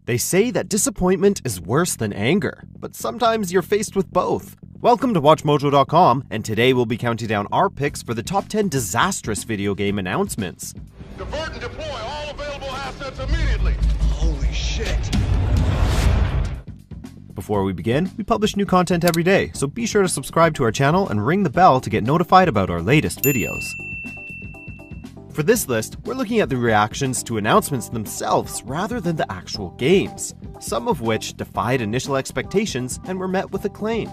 They say that disappointment is worse than anger, but sometimes you're faced with both. Welcome to WatchMojo.com, and today we'll be counting down our picks for the top 10 disastrous video game announcements. Divert and deploy all available assets immediately! Holy shit! Before we begin, we publish new content every day, so be sure to subscribe to our channel and ring the bell to get notified about our latest videos. For this list, we're looking at the reactions to announcements themselves rather than the actual games, some of which defied initial expectations and were met with acclaim.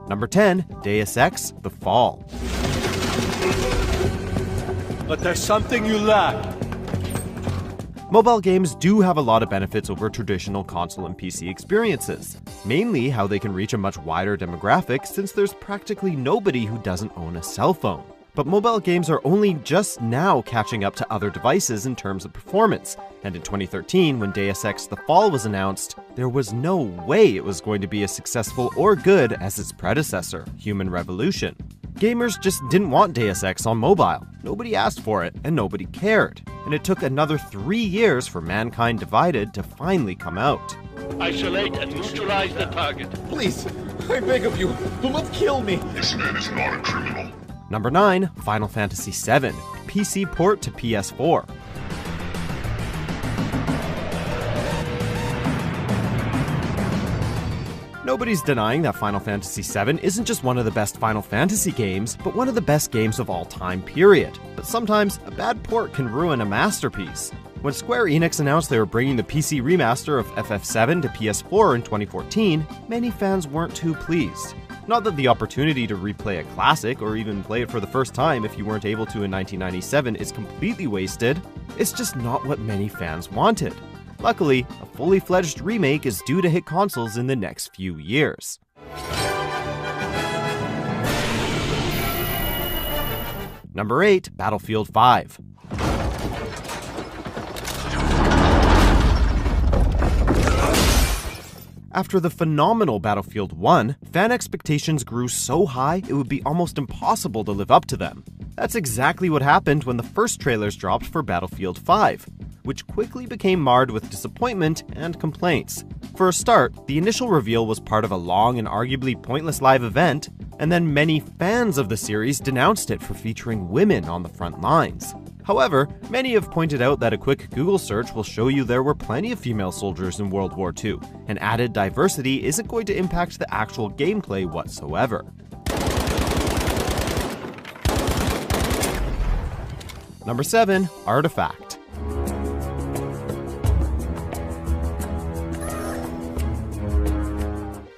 Number 10, Deus Ex: The Fall. But there's something you lack. Mobile games do have a lot of benefits over traditional console and PC experiences, mainly how they can reach a much wider demographic since there's practically nobody who doesn't own a cell phone. But mobile games are only just now catching up to other devices in terms of performance, and in 2013, when Deus Ex: The Fall was announced, there was no way it was going to be as successful or good as its predecessor, Human Revolution. Gamers just didn't want Deus Ex on mobile. Nobody asked for it, and nobody cared. And it took another 3 years for Mankind Divided to finally come out. Isolate and neutralize the target. Please, I beg of you, do not kill me. This man is not a criminal. Number 9, Final Fantasy VII, PC port to PS4. Nobody's denying that Final Fantasy VII isn't just one of the best Final Fantasy games, but one of the best games of all time, period. But sometimes, a bad port can ruin a masterpiece. When Square Enix announced they were bringing the PC remaster of FF7 to PS4 in 2014, many fans weren't too pleased. Not that the opportunity to replay a classic, or even play it for the first time if you weren't able to in 1997, is completely wasted, it's just not what many fans wanted. Luckily, a fully fledged remake is due to hit consoles in the next few years. Number 8, Battlefield 5. After the phenomenal Battlefield 1, fan expectations grew so high it would be almost impossible to live up to them. That's exactly what happened when the first trailers dropped for Battlefield 5, which quickly became marred with disappointment and complaints. For a start, the initial reveal was part of a long and arguably pointless live event, and then many fans of the series denounced it for featuring women on the front lines. However, many have pointed out that a quick Google search will show you there were plenty of female soldiers in World War II, and added diversity isn't going to impact the actual gameplay whatsoever. Number 7, Artifact.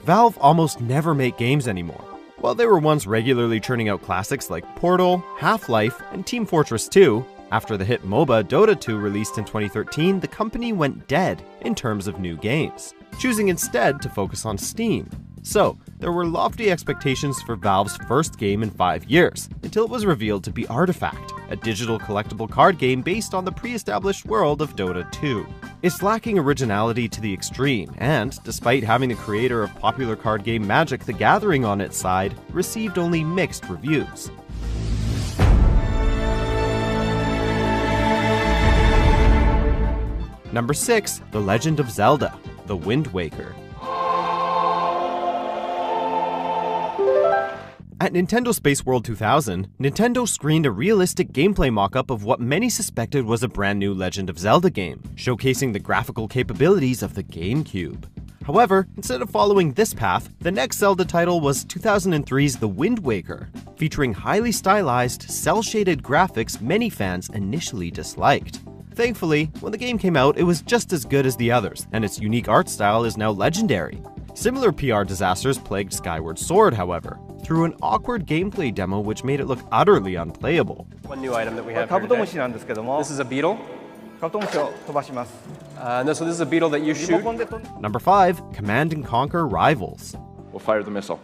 Valve almost never make games anymore. While they were once regularly churning out classics like Portal, Half-Life, and Team Fortress 2, after the hit MOBA Dota 2 released in 2013, the company went dead in terms of new games, choosing instead to focus on Steam. So, there were lofty expectations for Valve's first game in 5 years, until it was revealed to be Artifact, a digital collectible card game based on the pre-established world of Dota 2. It's lacking originality to the extreme, and, despite having the creator of popular card game Magic the Gathering on its side, received only mixed reviews. Number 6, The Legend of Zelda: The Wind Waker. At Nintendo Space World 2000, Nintendo screened a realistic gameplay mock-up of what many suspected was a brand new Legend of Zelda game, showcasing the graphical capabilities of the GameCube. However, instead of following this path, the next Zelda title was 2003's The Wind Waker, featuring highly stylized, cel-shaded graphics many fans initially disliked. Thankfully, when the game came out, it was just as good as the others, and its unique art style is now legendary. Similar PR disasters plagued Skyward Sword, however, through an awkward gameplay demo which made it look utterly unplayable. One new item that we have here today. This is a beetle. So this is a beetle that you shoot. Number 5, Command & Conquer Rivals. We'll fire the missile.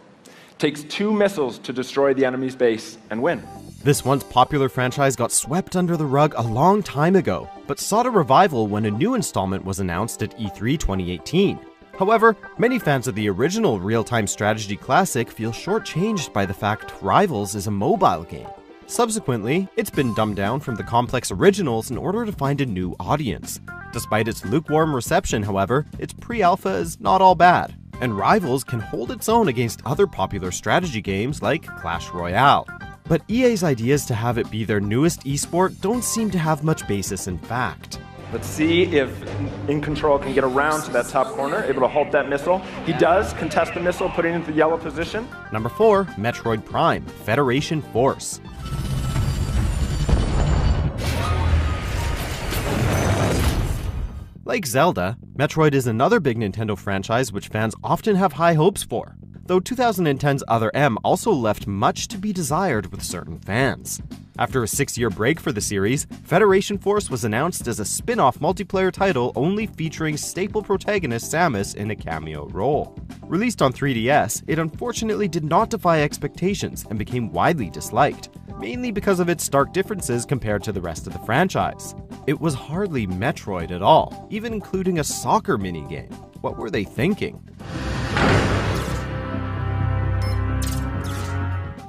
Takes 2 missiles to destroy the enemy's base and win. This once popular franchise got swept under the rug a long time ago, but sought a revival when a new installment was announced at E3 2018. However, many fans of the original real-time strategy classic feel shortchanged by the fact Rivals is a mobile game. Subsequently, it's been dumbed down from the complex originals in order to find a new audience. Despite its lukewarm reception, however, its pre-alpha is not all bad, and Rivals can hold its own against other popular strategy games like Clash Royale. But EA's ideas to have it be their newest esport don't seem to have much basis in fact. Let's see if In Control can get around to that top corner, able to halt that missile. He does contest the missile, putting it into the yellow position. Number 4, Metroid Prime, Federation Force. Like Zelda, Metroid is another big Nintendo franchise which fans often have high hopes for, though 2010's Other M also left much to be desired with certain fans. After a 6-year break for the series, Federation Force was announced as a spin-off multiplayer title only featuring staple protagonist Samus in a cameo role. Released on 3DS, it unfortunately did not defy expectations and became widely disliked, mainly because of its stark differences compared to the rest of the franchise. It was hardly Metroid at all, even including a soccer minigame. What were they thinking?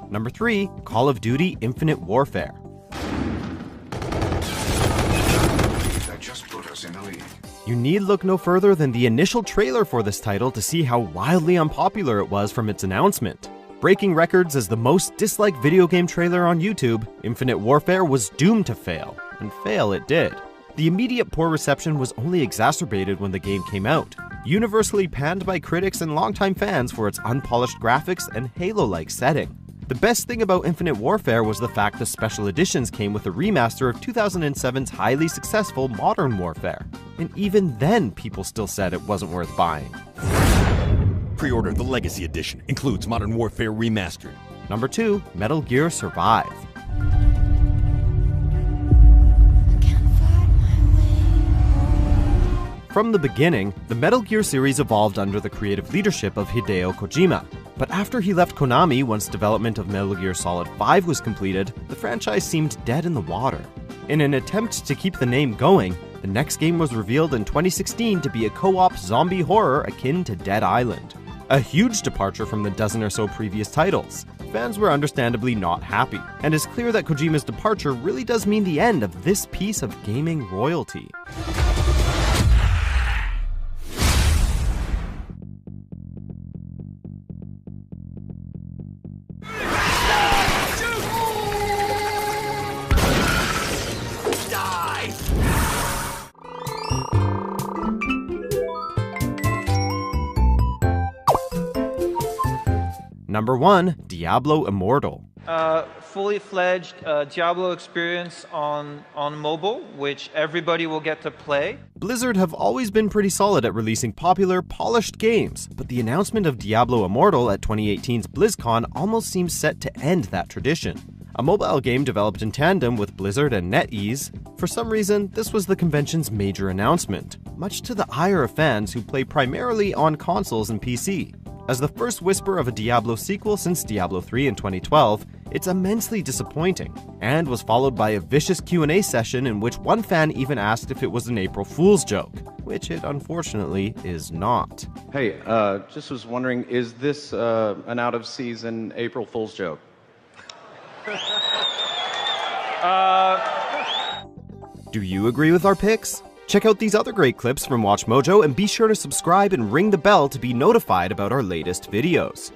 Number 3, Call of Duty Infinite Warfare. That just put us in the lead. You need look no further than the initial trailer for this title to see how wildly unpopular it was from its announcement. Breaking records as the most disliked video game trailer on YouTube, Infinite Warfare was doomed to fail, and fail it did. The immediate poor reception was only exacerbated when the game came out, universally panned by critics and longtime fans for its unpolished graphics and Halo-like setting. The best thing about Infinite Warfare was the fact the special editions came with a remaster of 2007's highly successful Modern Warfare, and even then people still said it wasn't worth buying. Pre-order the Legacy Edition. Includes Modern Warfare Remastered. Number 2, Metal Gear Survive. From the beginning, the Metal Gear series evolved under the creative leadership of Hideo Kojima. But after he left Konami once development of Metal Gear Solid 5 was completed, the franchise seemed dead in the water. In an attempt to keep the name going, the next game was revealed in 2016 to be a co-op zombie horror akin to Dead Island. A huge departure from the dozen or so previous titles. Fans were understandably not happy, and it's clear that Kojima's departure really does mean the end of this piece of gaming royalty. Number 1, Diablo Immortal. Fully fledged Diablo experience on mobile, which everybody will get to play. Blizzard have always been pretty solid at releasing popular, polished games, but the announcement of Diablo Immortal at 2018's BlizzCon almost seems set to end that tradition. A mobile game developed in tandem with Blizzard and NetEase, for some reason, this was the convention's major announcement, much to the ire of fans who play primarily on consoles and PC. As the first whisper of a Diablo sequel since Diablo 3 in 2012, it's immensely disappointing, and was followed by a vicious Q&A session in which one fan even asked if it was an April Fool's joke, which it unfortunately is not. Hey, just was wondering, is this an out-of-season April Fool's joke? Do you agree with our picks? Check out these other great clips from WatchMojo and be sure to subscribe and ring the bell to be notified about our latest videos.